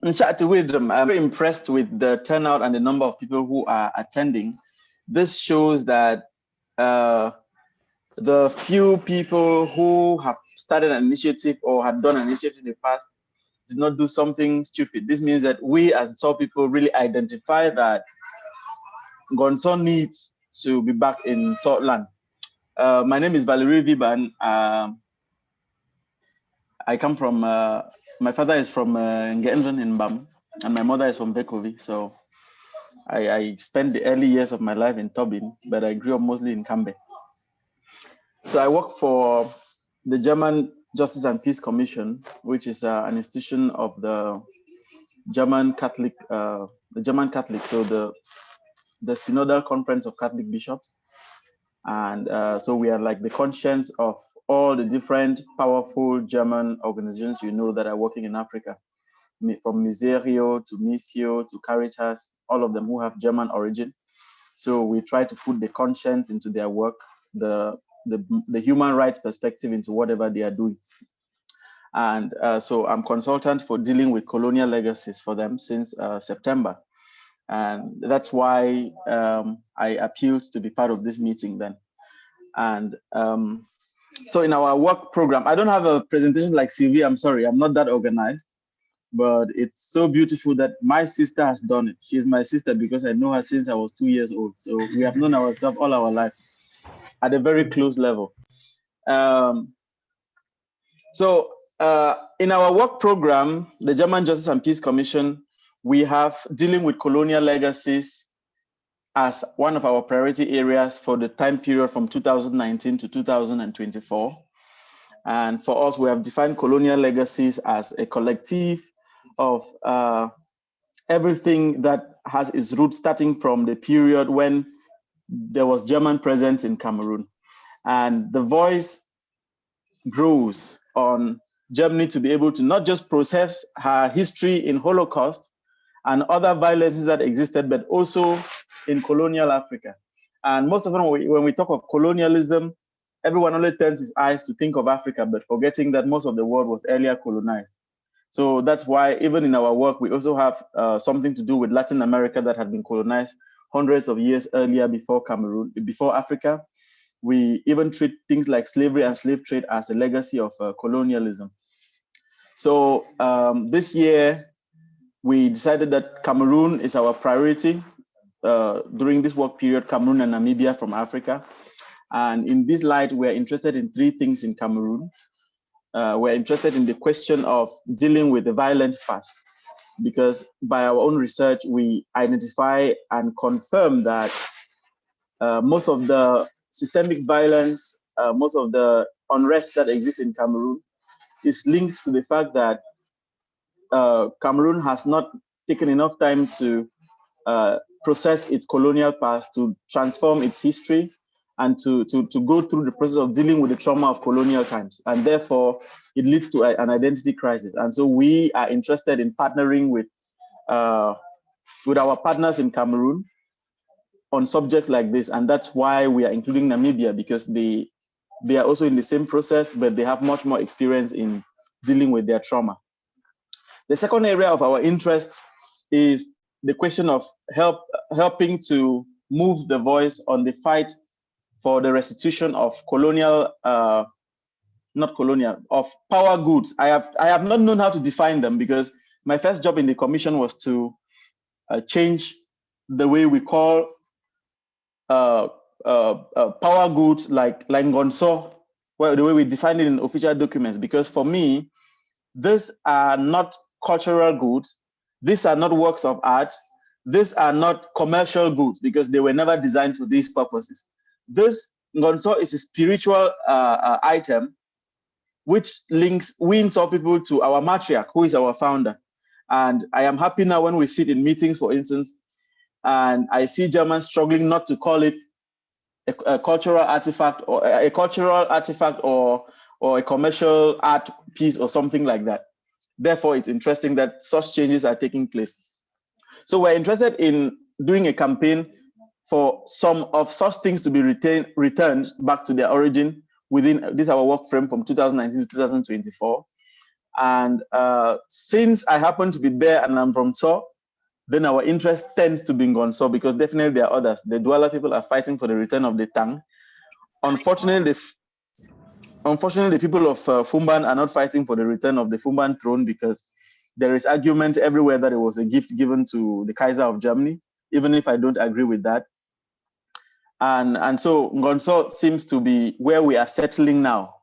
I'm very impressed with the turnout and the number of people who are attending. This shows that the few people who have started an initiative or had done an initiative in the past did not do something stupid. This means that we as Nso people really identify that Ngonso needs to be back in Salt Land. My name is Valerie Viban. I come from, my father is from Ngenzen in Bam, and my mother is from Bekovi. So I spent the early years of my life in Tobin, but I grew up mostly in Cambe. So I work for the German Justice and Peace Commission, which is an institution of the German Catholic, so the Synodal Conference of Catholic Bishops. And so we are like the conscience of all the different powerful German organizations that are working in Africa, from Miserio to Missio to Caritas, all of them who have German origin. So we try to put the conscience into their work, the human rights perspective into whatever they are doing. And so I'm consultant for dealing with colonial legacies for them since September. And that's why I appealed to be part of this meeting then. And so in our work program, I don't have a presentation like Sylvie, I'm sorry, I'm not that organized, but it's so beautiful that my sister has done it. She's my sister because I know her since I was 2 years old. So we have known ourselves all our lives at a very close level. So in our work program, the German Justice and Peace Commission, we have dealing with colonial legacies as one of our priority areas for the time period from 2019 to 2024. And for us, we have defined colonial legacies as a collective of everything that has its roots starting from the period when there was German presence in Cameroon. And the voice grows on Germany to be able to not just process her history in Holocaust and other violences that existed, but also in colonial Africa. And most of them, when we talk of colonialism, everyone only turns his eyes to think of Africa, but forgetting that most of the world was earlier colonized. So that's why even in our work, we also have something to do with Latin America that had been colonized hundreds of years earlier before Cameroon, before Africa. We even treat things like slavery and slave trade as a legacy of colonialism. So this year, we decided that Cameroon is our priority during this work period, Cameroon and Namibia from Africa. And in this light, we're interested in three things in Cameroon. We're interested in the question of dealing with the violent past, because by our own research, we identify and confirm that most of the systemic violence, most of the unrest that exists in Cameroon is linked to the fact that Cameroon has not taken enough time to process its colonial past, to transform its history, and to go through the process of dealing with the trauma of colonial times. And therefore, it leads to an identity crisis. And so we are interested in partnering with our partners in Cameroon on subjects like this. And that's why we are including Namibia, because they are also in the same process, but they have much more experience in dealing with their trauma. The second area of our interest is the question of helping to move the voice on the fight for the restitution of of power goods. I have not known how to define them, because my first job in the commission was to change the way we call power goods like Ngonso, well, the way we define it in official documents. Because for me, these are not cultural goods. These are not works of art. These are not commercial goods, because they were never designed for these purposes. This Ngonso is a spiritual item which links Nso people to our matriarch, who is our founder. And I am happy now when we sit in meetings, for instance, and I see Germans struggling not to call it a cultural artifact or a commercial art piece or something like that. Therefore, it's interesting that such changes are taking place. So we're interested in doing a campaign for some of such things to be returned back to their origin within this our work frame from 2019 to 2024. And since I happen to be there and I'm from So, then our interest tends to be Ngonnso, because definitely there are others. The Douala people are fighting for the return of the Tang. Unfortunately, the people of Fumban are not fighting for the return of the Fumban throne, because there is argument everywhere that it was a gift given to the Kaiser of Germany, even if I don't agree with that. And so Ngonnso seems to be where we are settling now.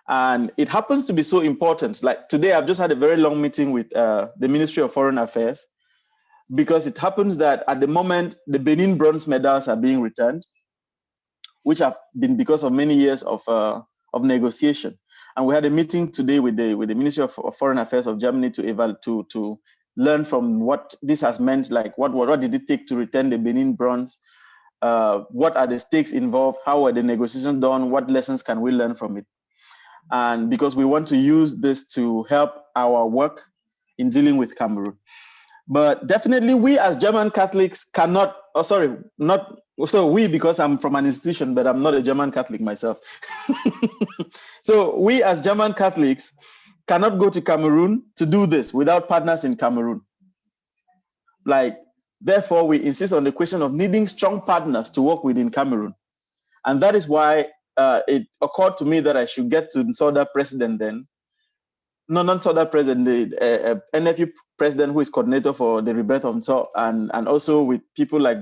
And it happens to be so important. Like today, I've just had a very long meeting with the Ministry of Foreign Affairs, because it happens that at the moment, the Benin bronze medals are being returned, which have been because of many years of negotiation. And we had a meeting today with the Ministry of Foreign Affairs of Germany to learn from what this has meant. Like what did it take to return the Benin bronze? What are the stakes involved? How are the negotiations done? What lessons can we learn from it? And because we want to use this to help our work in dealing with Cameroon. But definitely we as German Catholics cannot, we, because I'm from an institution, but I'm not a German Catholic myself. So we as German Catholics cannot go to Cameroon to do this without partners in Cameroon. Therefore, we insist on the question of needing strong partners to work with in Cameroon. And that is why it occurred to me that I should get to Nsoda president then. No, not Nsoda president, the NFU president, who is coordinator for the rebirth of Nso, and also with people like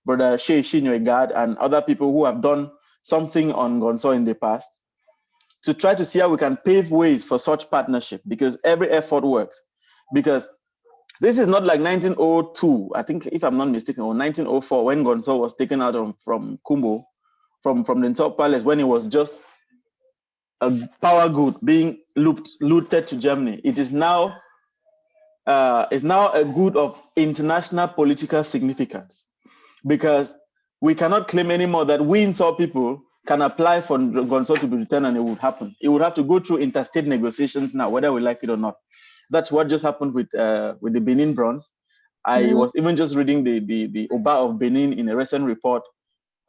Brother Shea Shinyoegad and other people who have done something on Ngonnso in the past, to try to see how we can pave ways for such partnership, because every effort works. Because this is not like 1902, I think, if I'm not mistaken, or 1904, when Ngonnso was taken out from Kumbo, from the Nso Palace, when it was just a power good being looted to Germany. It is now a good of international political significance, because we cannot claim anymore that we Nso people can apply for Ngonnso to be returned and it would happen. It would have to go through interstate negotiations now, whether we like it or not. That's what just happened with the Benin bronze. I was even just reading the Oba of Benin in a recent report,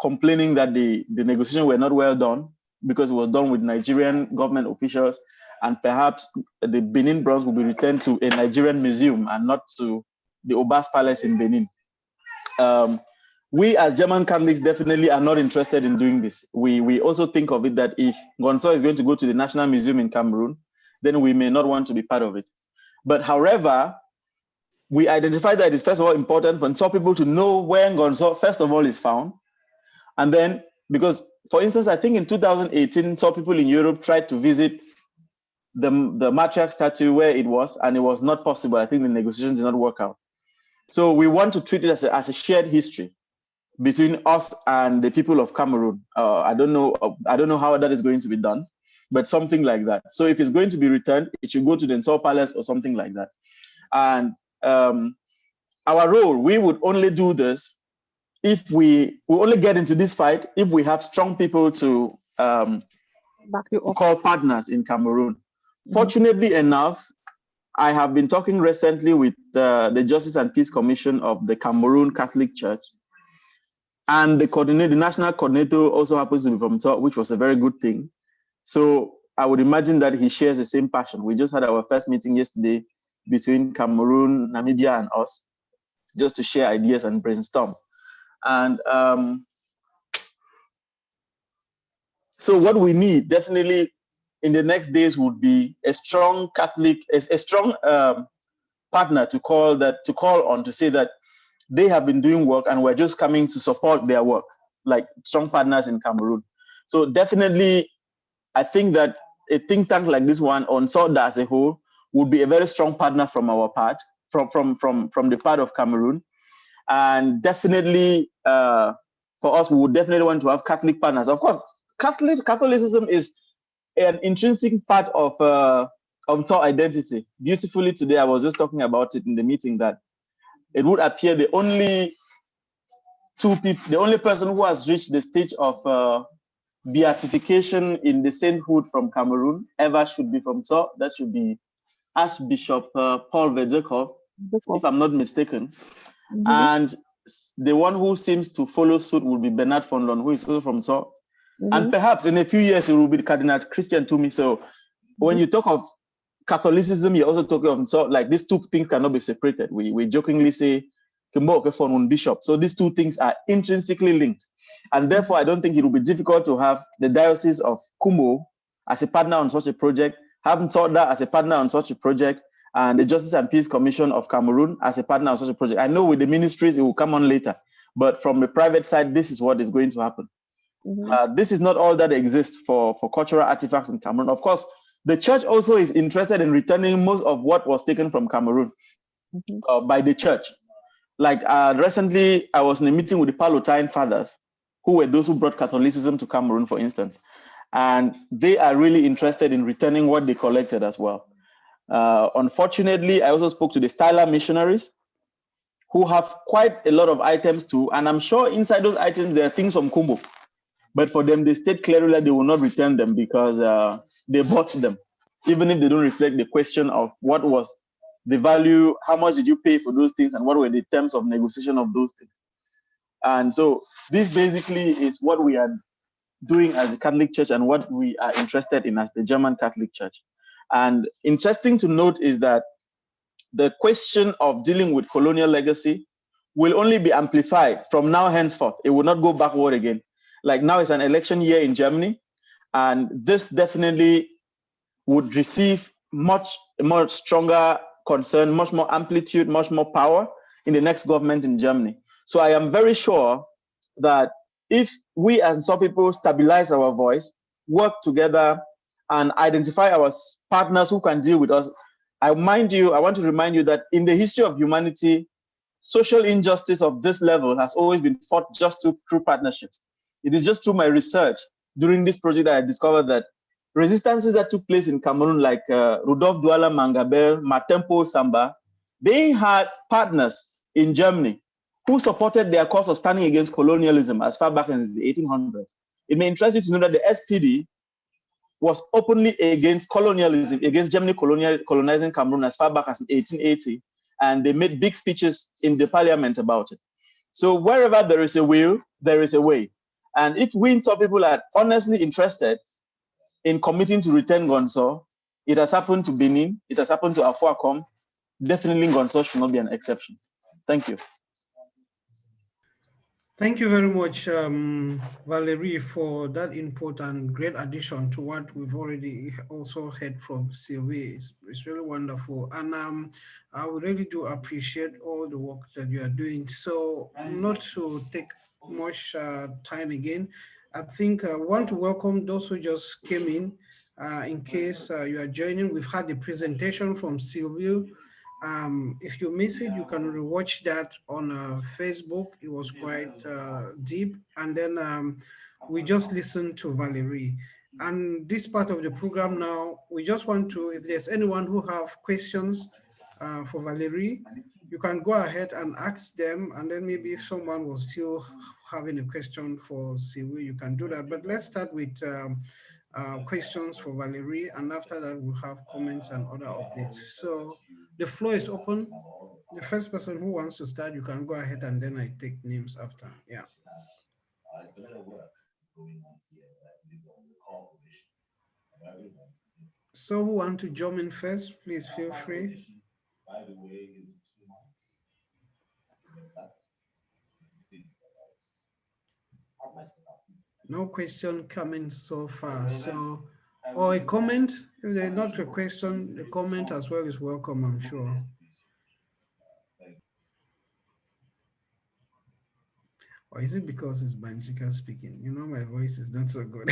complaining that the negotiations were not well done, because it was done with Nigerian government officials, and perhaps the Benin bronze will be returned to a Nigerian museum and not to the Oba's palace in Benin. We as German Catholics definitely are not interested in doing this. We also think of it that if Ngonnso is going to go to the National Museum in Cameroon, then we may not want to be part of it. But however, we identify that it's first of all important for Nso people to know where Ngonnso first of all is found. And then, because, for instance, I think in 2018, some people in Europe tried to visit the matriarch statue where it was, and it was not possible. I think the negotiations did not work out. So we want to treat it as a shared history between us and the people of Cameroon. I don't know how that is going to be done, but something like that. So if it's going to be returned, it should go to the Nso Palace or something like that. And our role, we would only do this if we only get into this fight if we have strong people to call partners in Cameroon. Fortunately enough, I have been talking recently with the Justice and Peace Commission of the Cameroon Catholic Church, and the national coordinator also happens to be from Nso, which was a very good thing. So I would imagine that he shares the same passion. We just had our first meeting yesterday between Cameroon, Namibia, and us, just to share ideas and brainstorm. And so what we need definitely in the next days would be a strong Catholic, a strong partner to call on to say that they have been doing work and we're just coming to support their work, like strong partners in Cameroon. So definitely, I think that a think tank like this one on SODA as a whole would be a very strong partner from our part, from the part of Cameroon. And definitely, for us, we would definitely want to have Catholic partners. Of course, Catholicism is an intrinsic part of Nso identity. Beautifully today, I was just talking about it in the meeting that it would appear the only person who has reached the stage of beatification in the sainthood from Cameroon ever should be from Nso. That should be Archbishop Paul Vedekov, if I'm not mistaken. And the one who seems to follow suit will be Bernard von Loon, who is also from Nso. And perhaps in a few years, it will be Cardinal Christian Tumi. So when you talk of Catholicism, you're also talking of, so like these two things cannot be separated. We jokingly say, for one bishop. So these two things are intrinsically linked. And therefore, I don't think it will be difficult to have the Diocese of Kumbo as a partner on such a project, have Nsodda as a partner on such a project, and the Justice and Peace Commission of Cameroon as a partner on such a project. I know with the ministries, it will come on later, but from the private side, this is what is going to happen. This is not all that exists for cultural artifacts in Cameroon. Of course, the church also is interested in returning most of what was taken from Cameroon by the church. Like recently, I was in a meeting with the Pallottine fathers, who were those who brought Catholicism to Cameroon, for instance. And they are really interested in returning what they collected as well. Unfortunately, I also spoke to the Styler missionaries, who have quite a lot of items too. And I'm sure inside those items, there are things from Kumbo. But for them, they state clearly that they will not return them because they bought them, even if they don't reflect the question of what was the value, how much did you pay for those things, and what were the terms of negotiation of those things. And so this basically is what we are doing as the Catholic Church and what we are interested in as the German Catholic Church. And interesting to note is that the question of dealing with colonial legacy will only be amplified from now henceforth. It will not go backward again. Like now it's an election year in Germany, and this definitely would receive much stronger concern, much more amplitude, much more power in the next government in Germany. So I am very sure that if we as some people stabilize our voice, work together, and identify our partners who can deal with us, I want to remind you that in the history of humanity, social injustice of this level has always been fought just through partnerships. It is just through my research during this project that I discovered that resistances that took place in Cameroon, like Rudolf Douala Mangabel, Matempo Samba, they had partners in Germany who supported their cause of standing against colonialism as far back as the 1800s. It may interest you to know that the SPD was openly against colonialism, against Germany colonizing Cameroon as far back as 1880, and they made big speeches in the parliament about it. So wherever there is a will, there is a way. And if we some people are honestly interested in committing to return Ngonso, it has happened to Benin, it has happened to Afuakom, definitely Ngonso should not be an exception. Thank you. Thank you very much, Valerie, for that input and great addition to what we've already also heard from Sylvie. It's really wonderful. And I really do appreciate all the work that you are doing. So not to take much time again, I think I want to welcome those who just came in case you are joining. We've had the presentation from Sylvie. If you miss it, you can rewatch that on Facebook. It was quite deep. And then we just listened to Valerie. And this part of the program now, we just want to, if there's anyone who have questions for Valerie, you can go ahead and ask them. And then maybe if someone was still having a question for Siwi, you can do that. But let's start with questions for Valerie. And after that, we'll have comments and other updates. So the floor is open. The first person who wants to start, you can go ahead and then I take names after. Yeah. So who want to jump in first, please feel free. No question coming so far. So, or a comment, if there's not a question, the comment as well is welcome, I'm sure. Or is it because it's Banjika speaking? You know, my voice is not so good.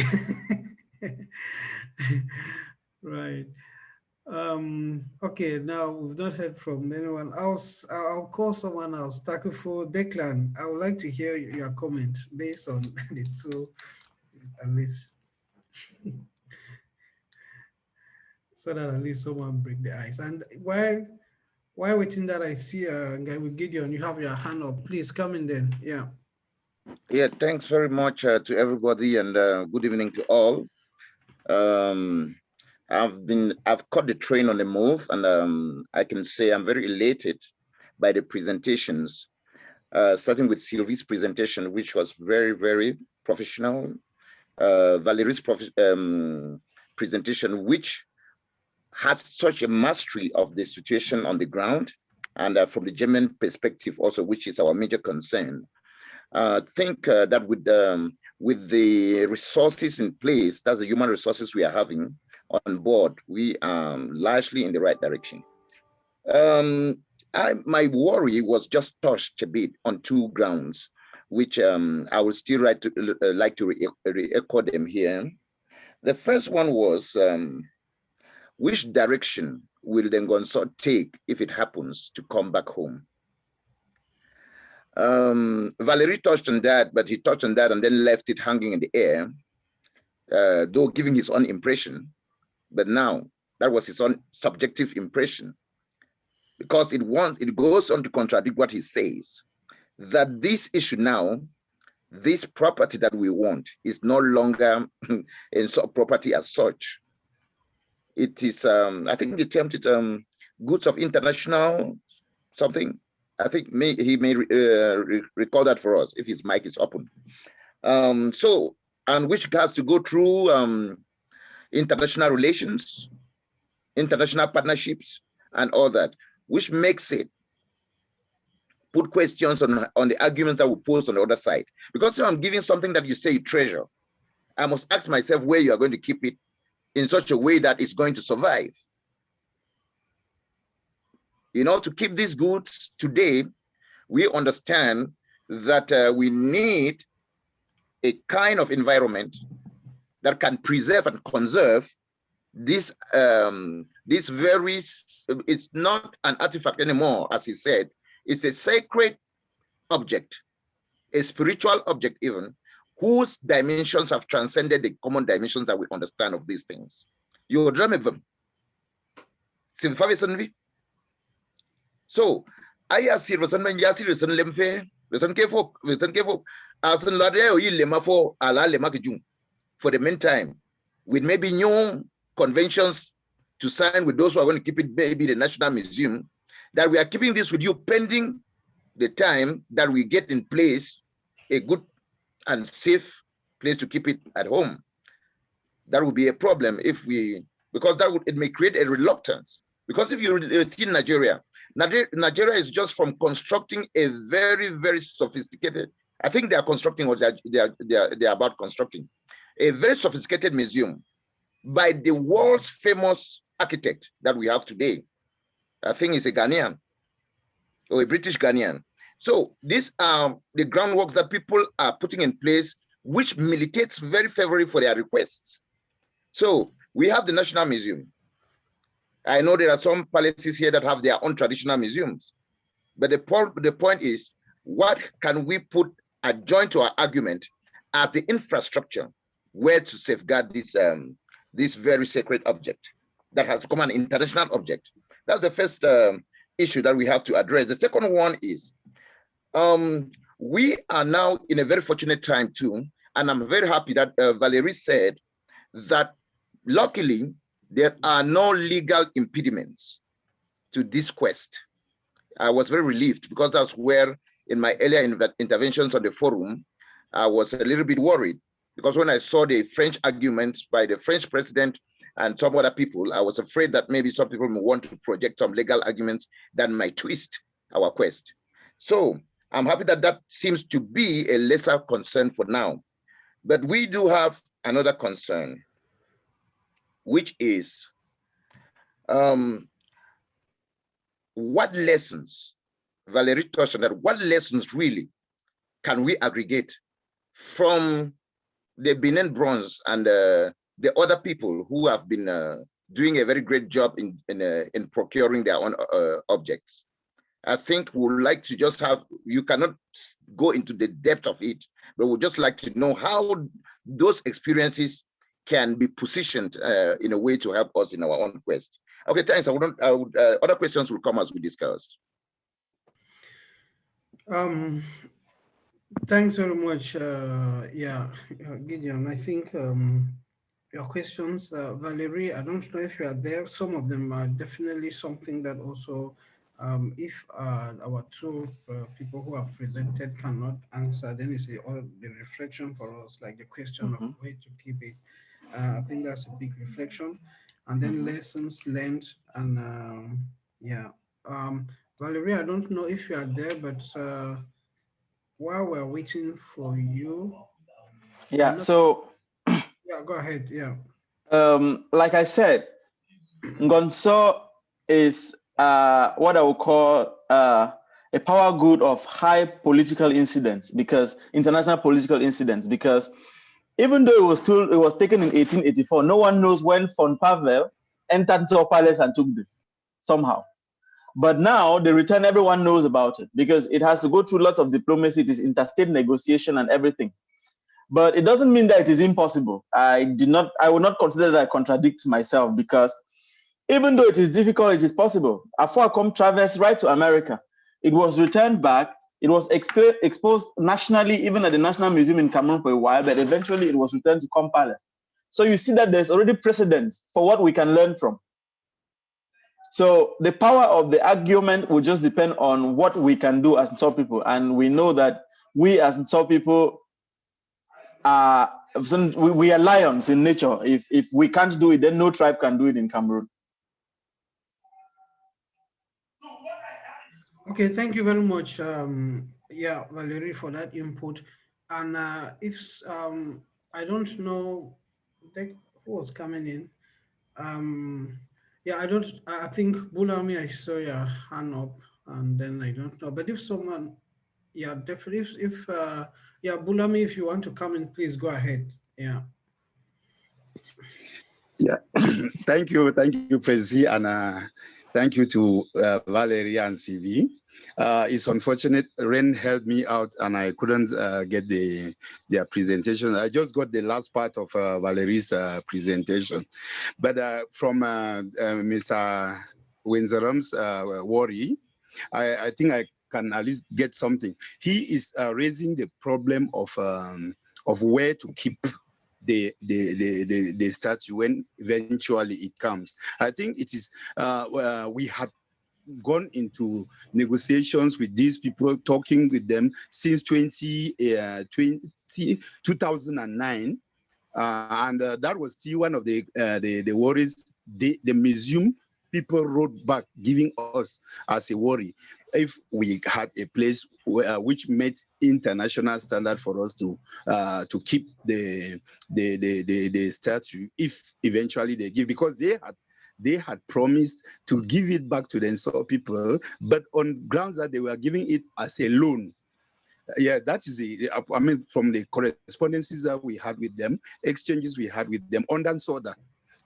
Right. Okay, now we've not heard from anyone else. I'll call someone else. Takufo Declan, I would like to hear your comment based on the two, at least, so that at least someone break the ice. And while waiting that, I see a guy with Gideon, you have your hand up. Please come in then. Yeah. Yeah, thanks very much to everybody, and good evening to all. I've caught the train on the move, and I can say I'm very elated by the presentations, starting with Sylvie's presentation, which was very, very professional. Valerie's presentation, which has such a mastery of the situation on the ground, and from the German perspective also, which is our major concern. I think that with the resources in place, that's the human resources we are having on board, we are largely in the right direction. My worry was just touched a bit on two grounds, which I would still like to re-echo them here. The first one was, which direction will Ngonnso take if it happens to come back home? Valerie touched on that, but he touched on that and then left it hanging in the air, though giving his own impression. But now that was his own subjective impression, because it goes on to contradict what he says, that this issue now, this property that we want, is no longer a property as such. It is, I think, the term goods of international something. I think he may recall that for us if his mic is open. And which has to go through international relations, international partnerships, and all that, which makes it put questions on the arguments that we pose on the other side. Because if I'm giving something that you say you treasure, I must ask myself where you are going to keep it in such a way that it's going to survive. You know, to keep these goods today, we understand that we need a kind of environment that can preserve and conserve this very, it's not an artifact anymore, as he said, it's a sacred object, a spiritual object even, whose dimensions have transcended the common dimensions that we understand of these things. You dream of them. So, I see resentment, yasi resent lemfe, resent kefo, as in ladeo yi lema for ala lema kijung. For the meantime, with maybe new conventions to sign with those who are going to keep it, maybe the National Museum, that we are keeping this with you pending the time that we get in place a good and safe place to keep it at home. That would be a problem if we, because it may create a reluctance. Because if you see Nigeria is just from constructing a very, very sophisticated, I think they are constructing, or they are about constructing a very sophisticated museum by the world's famous architect that we have today. I think he's a Ghanaian or a British Ghanaian. So these are the groundworks that people are putting in place, which militates very favorably for their requests. So we have the National Museum. I know there are some palaces here that have their own traditional museums, but the point is, what can we put adjoined to our argument as the infrastructure where to safeguard this very sacred object that has become an international object? That's the first issue that we have to address. The second one is, we are now in a very fortunate time too, and I'm very happy that Valerie said that luckily there are no legal impediments to this quest. I was very relieved, because that's where in my earlier interventions on the forum, I was a little bit worried, because when I saw the French arguments by the French president and some other people, I was afraid that maybe some people may want to project some legal arguments that might twist our quest. So I'm happy that that seems to be a lesser concern for now. But we do have another concern, which is what lessons, Valerie touched on that, what lessons really can we aggregate from the Benin Bronze and the other people who have been doing a very great job in procuring their own objects? I think we would like to just have, you cannot go into the depth of it, but we'd just like to know how those experiences can be positioned in a way to help us in our own quest. Okay, thanks. Other questions will come as we discuss. Thanks very much. Gideon, I think your questions, Valerie, I don't know if you are there. Some of them are definitely something that also, if our two people who have presented cannot answer, then it's the reflection for us, like the question of where to keep it. I think that's a big reflection. and then lessons learned, and yeah. Valerie, I don't know if you are there, but while we're waiting for you, I Yeah. know. So, Yeah, go ahead. Yeah. like I said, Ngonso is what I would call a power good of high political incidence, because international political incidence, because even though it was taken in 1884, no one knows when von Pavel entered Sao Palace and took this somehow. But now the return, everyone knows about it because it has to go through lots of diplomacy. It is interstate negotiation and everything. But it doesn't mean that it is impossible. I will not consider that I contradict myself, because even though it is difficult, it is possible. Afuacom traversed right to America. It was returned back. It was exposed nationally, even at the National Museum in Cameroon for a while, but eventually it was returned to Com Palace. So you see that there's already precedent for what we can learn from. So the power of the argument will just depend on what we can do as Nsor people. And we know that we as Nsor people are, we are lions in nature. If we can't do it, then no tribe can do it in Cameroon. Okay, thank you very much. Yeah, Valerie, for that input. And if I don't know who was coming in. Yeah, I don't. I think Bulami, I saw your hand up, and then I don't know. But if someone, yeah, definitely. If yeah, Bulami, if you want to come in, please go ahead. Yeah. Yeah, thank you, Prezi, and thank you to Valerie and CV. It's unfortunate rain held me out, and I couldn't get their presentation. I just got the last part of Valerie's presentation, but from Mr. Windsorum's worry, I think I can at least get something. He is raising the problem of where to keep the statue when eventually it comes. I think it is we have gone into negotiations with these people, talking with them since 2009, and that was still one of the worries the museum people wrote back, giving us as a worry if we had a place which met international standard for us to keep the statue, if eventually they give, because they had promised to give it back to the Nsor people, but on grounds that they were giving it as a loan. Yeah, that is I mean, from the correspondences that we had with them, exchanges we had with them on Soda.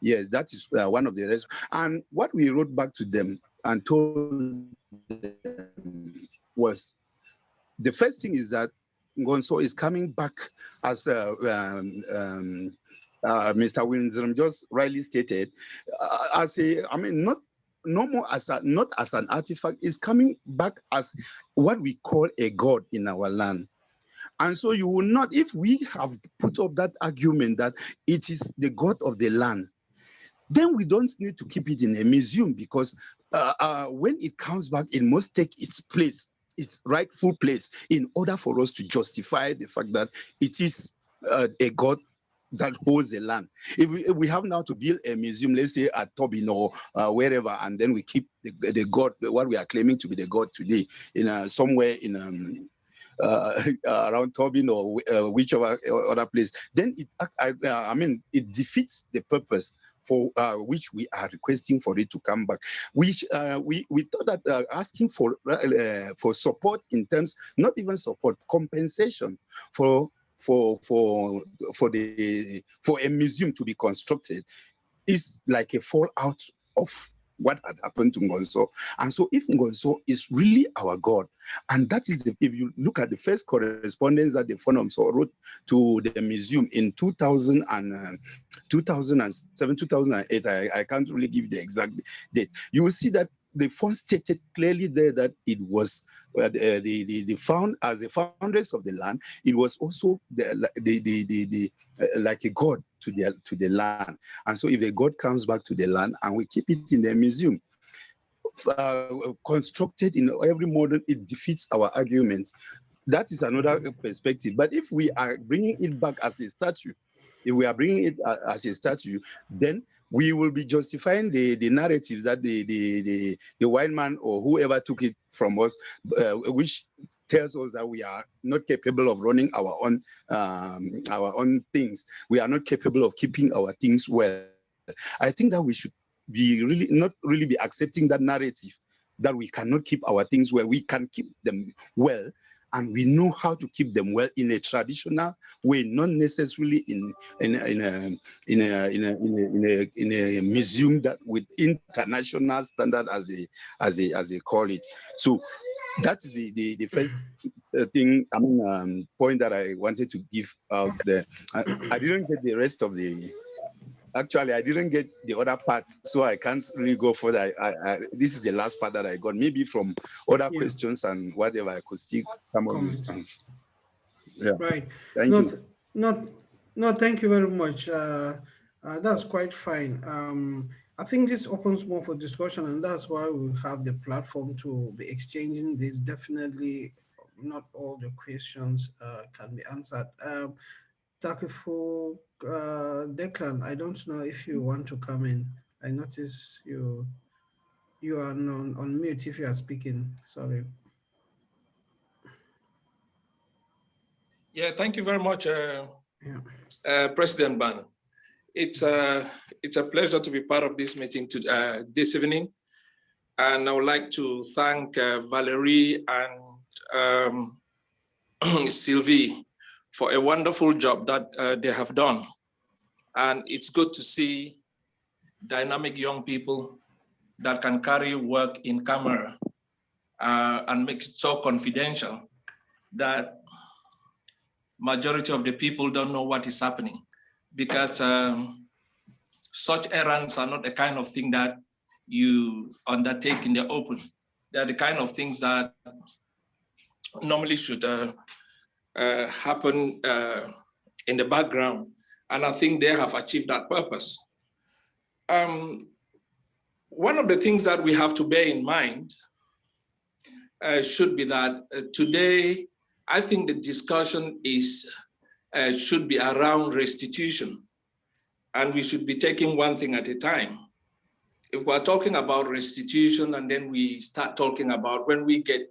Yes, that is one of the rest. And what we wrote back to them and told them was, the first thing is that Ngonso is coming back as Mr. Windsor just rightly stated, as a, I mean, not more as not as an artifact, is coming back as what we call a god in our land. And so you will not, if we have put up that argument that it is the god of the land, then we don't need to keep it in a museum, because when it comes back, it must take its place, its rightful place, in order for us to justify the fact that it is a god that holds the land. If we have now to build a museum, let's say at Tobin or wherever, and then we keep the god, what we are claiming to be the god today, in somewhere in around Tobin or whichever other place, then I mean, it defeats the purpose for which we are requesting for it to come back. Which we thought that asking for support in terms, not even support, compensation for a museum to be constructed is like a fallout of what had happened to Ngonso. And so if Ngonso is really our God, and that is, if you look at the first correspondence that the Fonamso wrote to the museum in 2007, 2008, I can't really give the exact date, you will see that the font stated clearly there that it was the found as the founders of the land. It was also like a god to the land. And so if a god comes back to the land and we keep it in the museum, constructed in every modern, it defeats our arguments. That is another perspective. But if we are bringing it back as a statue, if we are bringing it as a statue, then we will be justifying the narratives that the white man or whoever took it from us, which tells us that we are not capable of running our own things. We are not capable of keeping our things well. I think that we should be not really be accepting that narrative that we cannot keep our things well. We can keep them well, and we know how to keep them well in a traditional way, not necessarily in a museum that with international standard as they call it. So that's the first thing. I mean, point that I wanted to give out there. I didn't get the rest of the. Actually, I didn't get the other part, so I can't really go further. This is the last part that I got, maybe from other questions and whatever I could still come up with. Yeah. Right. Thank you. No, thank you very much. That's quite fine. I think this opens more for discussion, and that's why we have the platform to be exchanging this. Definitely, not all the questions can be answered. Takifu Declan, I don't know if you want to come in. I notice you are on mute if you are speaking. Sorry. Yeah, thank you very much, President Ban. It's a pleasure to be part of this meeting this evening. And I would like to thank Valerie and Sylvie for a wonderful job that they have done. And it's good to see dynamic young people that can carry work in camera and make it so confidential that majority of the people don't know what is happening, because such errands are not the kind of thing that you undertake in the open. They're the kind of things that normally should happen in the background. And I think they have achieved that purpose. One of the things that we have to bear in mind should be that today, I think the discussion should be around restitution, and we should be taking one thing at a time. If we're talking about restitution and then we start talking about when we get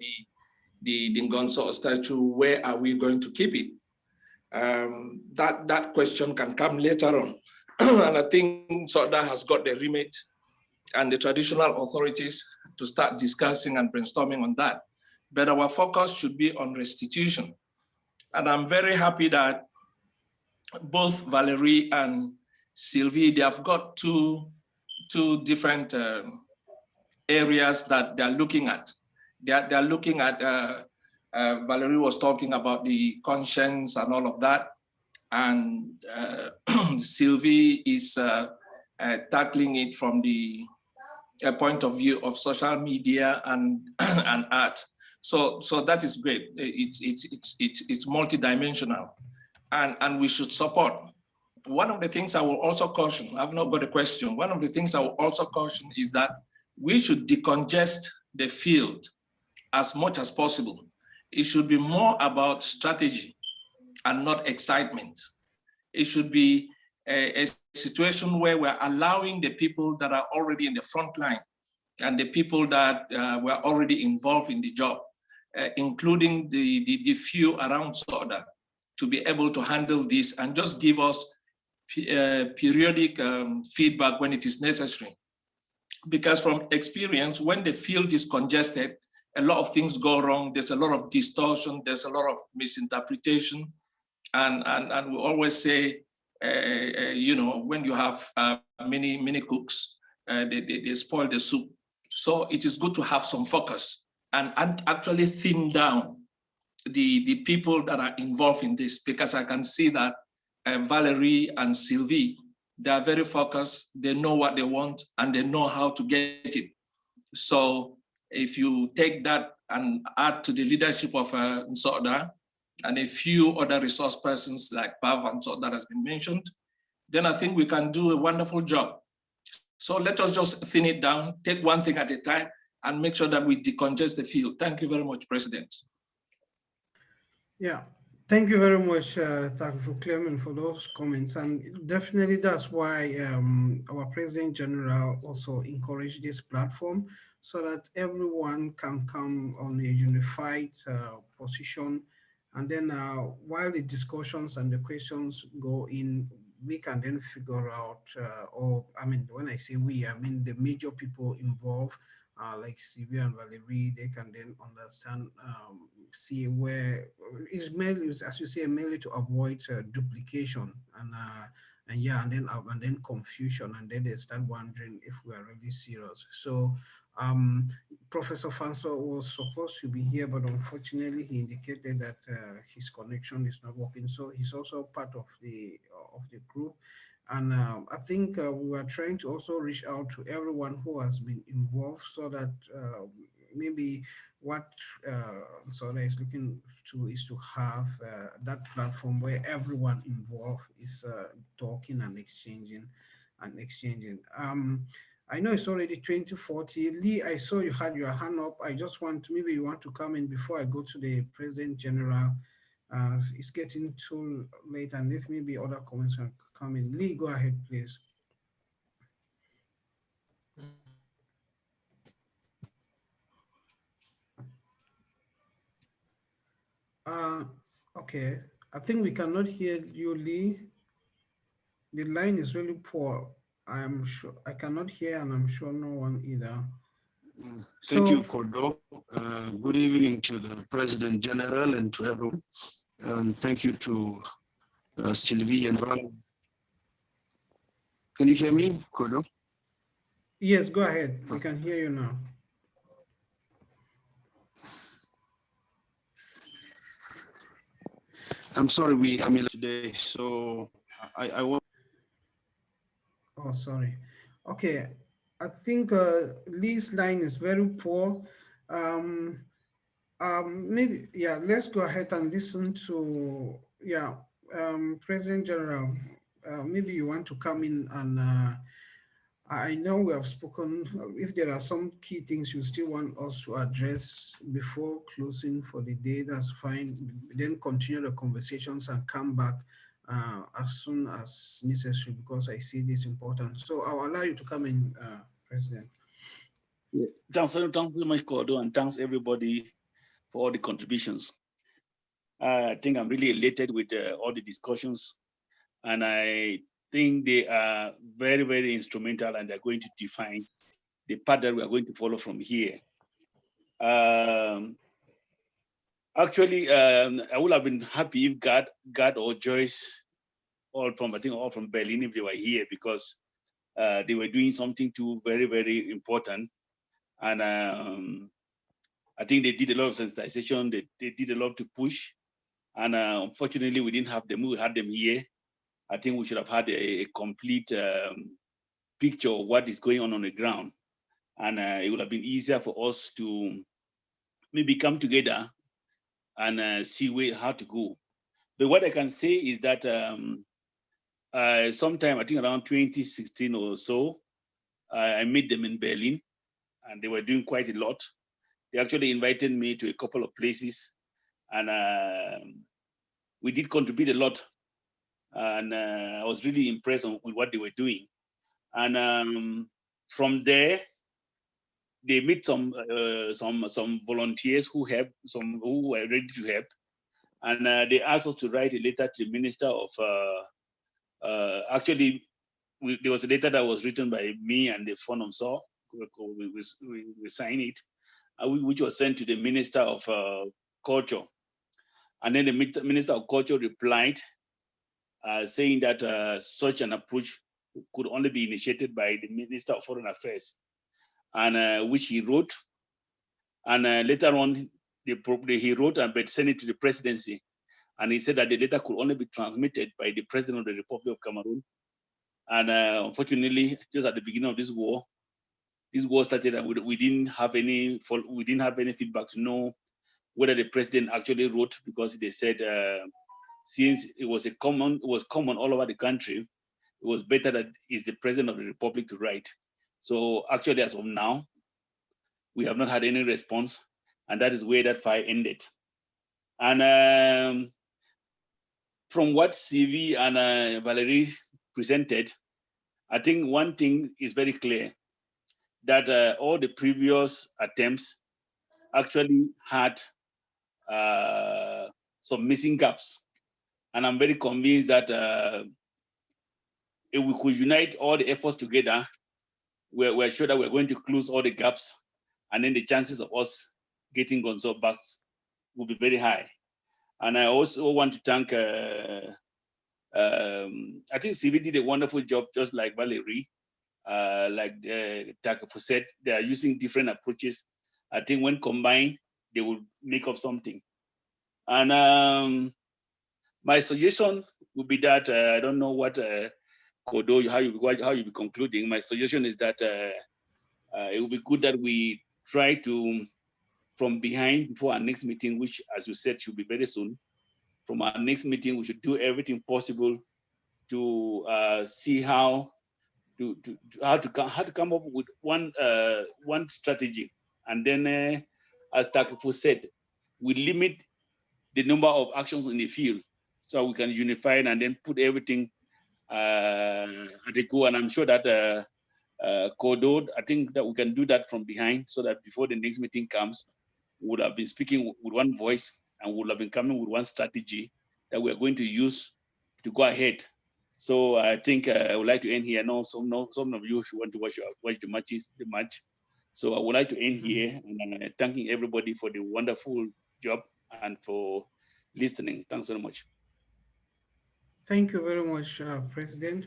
the Ngonnso statue, where are we going to keep it? That question can come later on. And I think SODA has got the remit and the traditional authorities to start discussing and brainstorming on that. But our focus should be on restitution. And I'm very happy that both Valerie and Sylvie, they have got two different areas that they're looking at. They're looking at, Valerie was talking about the conscience and all of that. And Sylvie is tackling it from the point of view of social media and art. So that is great. It's multidimensional, and we should support. One of the things I will also caution, I've not got a question. One of the things I will also caution is that we should decongest the field as much as possible. It should be more about strategy and not excitement. It should be a situation where we're allowing the people that are already in the front line and the people that were already involved in the job, including the few around SODA, to be able to handle this and just give us periodic feedback when it is necessary. Because from experience, when the field is congested, a lot of things go wrong. There's a lot of distortion. There's a lot of misinterpretation. And we always say, you know, when you have many cooks, they spoil the soup. So it is good to have some focus and actually thin down the people that are involved in this, because I can see that Valerie and Sylvie, they are very focused. They know what they want and they know how to get it. So if you take that and add to the leadership of Nsoda and a few other resource persons like Pav and so that has been mentioned, then I think we can do a wonderful job. So let us just thin it down, take one thing at a time, and make sure that we decongest the field. Thank you very much, President. Yeah, Thank you very much, Dr. Clement, for those comments. And definitely that's why our President General also encouraged this platform so that everyone can come on a unified position. And then while the discussions and the questions go in, we can then figure out, or I mean, when I say we, I mean the major people involved, like Sylvia and Valerie, they can then understand, see where is mainly, as you say, mainly to avoid duplication and yeah, and then confusion, and then they start wondering if we are really serious. So Professor Fanso was supposed to be here, but unfortunately he indicated that his connection is not working. So he's also part of the group. And I think we are trying to also reach out to everyone who has been involved so that maybe what Soda is looking to is to have that platform where everyone involved is talking and exchanging. I know it's already 2040. Lee, I saw you had your hand up. I just want to, maybe you want to come in before I go to the President General. It's getting too late, and if maybe other comments can come in. Lee, go ahead, please. Uh, okay. I think we cannot hear you, Lee. The line is really poor. I'm sure I cannot hear, and I'm sure no one either. Thank you, So, Kodo. Good evening to the President General and to everyone. And thank you to Sylvie and Ron. Can you hear me, Kodo? yes, go ahead. We can hear you now. I'm sorry, I'm in today, so I want. Oh, sorry. Okay. I think Lee's line is very poor. Um, Maybe, yeah, let's go ahead and listen to, yeah, President General. Maybe you want to come in and I know we have spoken. If there are some key things you still want us to address before closing for the day, that's fine. Then continue the conversations and come back as soon as necessary, because I see this important. So I'll allow you to come in, President. Yeah. Thanks very much, Kodo, and thanks everybody for all the contributions. I think I'm really elated with all the discussions, and I think they are very, very instrumental, and they're going to define the path that we are going to follow from here. Actually, I would have been happy if God or Joyce, all from Berlin, if they were here, because they were doing something too very, very important, and I think they did a lot of sensitization. They did a lot to push, and unfortunately, we didn't have them. We had them here. I think we should have had a complete picture of what is going on the ground, and it would have been easier for us to maybe come together and see how to go. But what I can say is that sometime, I think around 2016 or so, I met them in Berlin, and they were doing quite a lot. They actually invited me to a couple of places, and we did contribute a lot. And I was really impressed with what they were doing. And from there, they meet some volunteers who were ready to help, and they asked us to write a letter to the Minister of. Actually, there was a letter that was written by me and the Fund of Saw. We signed it, which was sent to the Minister of Culture, and then the Minister of Culture replied, saying that such an approach could only be initiated by the Minister of Foreign Affairs, and which he wrote. And later on, he wrote but sent it to the presidency. And he said that the letter could only be transmitted by the President of the Republic of Cameroon. And unfortunately, just at the beginning of this war started, and we didn't have any feedback to know whether the president actually wrote, because they said since it was common all over the country, it was better that it's the president of the republic to write. So actually, as of now, we have not had any response, and that is where that fire ended. And from what CV and Valerie presented, I think one thing is very clear, that all the previous attempts actually had some missing gaps. And I'm very convinced that if we could unite all the efforts together, we're sure that we're going to close all the gaps, and then the chances of us getting Gonzo back will be very high. And I also want to thank, I think CV did a wonderful job, just like Valerie, like Takafu said, they are using different approaches. I think when combined, they will make up something. And my suggestion would be that, I don't know what Kodo, how you be concluding. My suggestion is that it would be good that we try to, from behind, before our next meeting, which, as you said, should be very soon. From our next meeting, we should do everything possible to see how to come up with one strategy, and then, as Takifu said, we limit the number of actions in the field so we can unify it and then put everything at a go. And I'm sure that Kodo, I think that we can do that from behind, so that before the next meeting comes, we would have been speaking with one voice and would have been coming with one strategy that we are going to use to go ahead. So I think I would like to end here. I know some of you who want to watch the match. So I would like to end here, and thanking everybody for the wonderful job and for listening. Thanks so much. Thank you very much, President.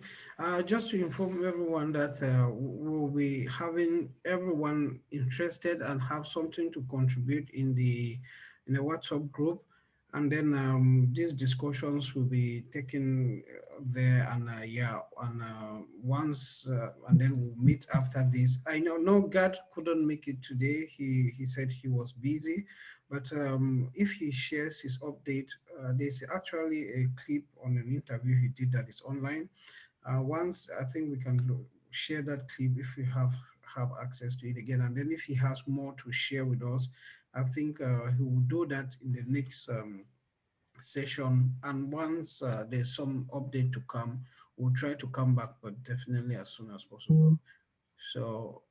Just to inform everyone that we'll be having everyone interested and have something to contribute in the WhatsApp group, and then these discussions will be taken there, and once and then we'll meet after this. I know God couldn't make it today. He said he was busy, but if he shares his update, there's actually a clip on an interview he did that is online. Once I think we can share that clip if we have access to it again, and then if he has more to share with us, I think he will do that in the next session. And once there's some update to come, we'll try to come back, but definitely as soon as possible. So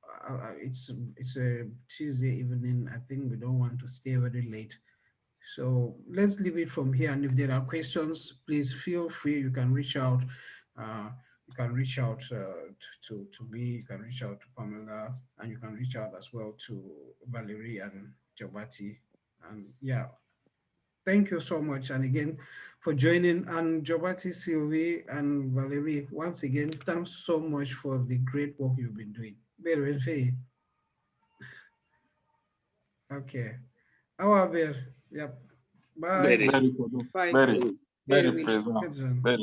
it's a Tuesday evening. I think we don't want to stay very late. So let's leave it from here. And if there are questions, please feel free. You can reach out. You can reach out to me. You can reach out to Pamela, and you can reach out as well to Valerie and Jobati. And yeah, thank you so much. And again, for joining. And Jobati, Sylvie, and Valerie, once again, thanks so much for the great work you've been doing. Very well. Okay. Our bear. Yep. Bye. Very. Very good. Bye. Very, very Very present. Good, John. Very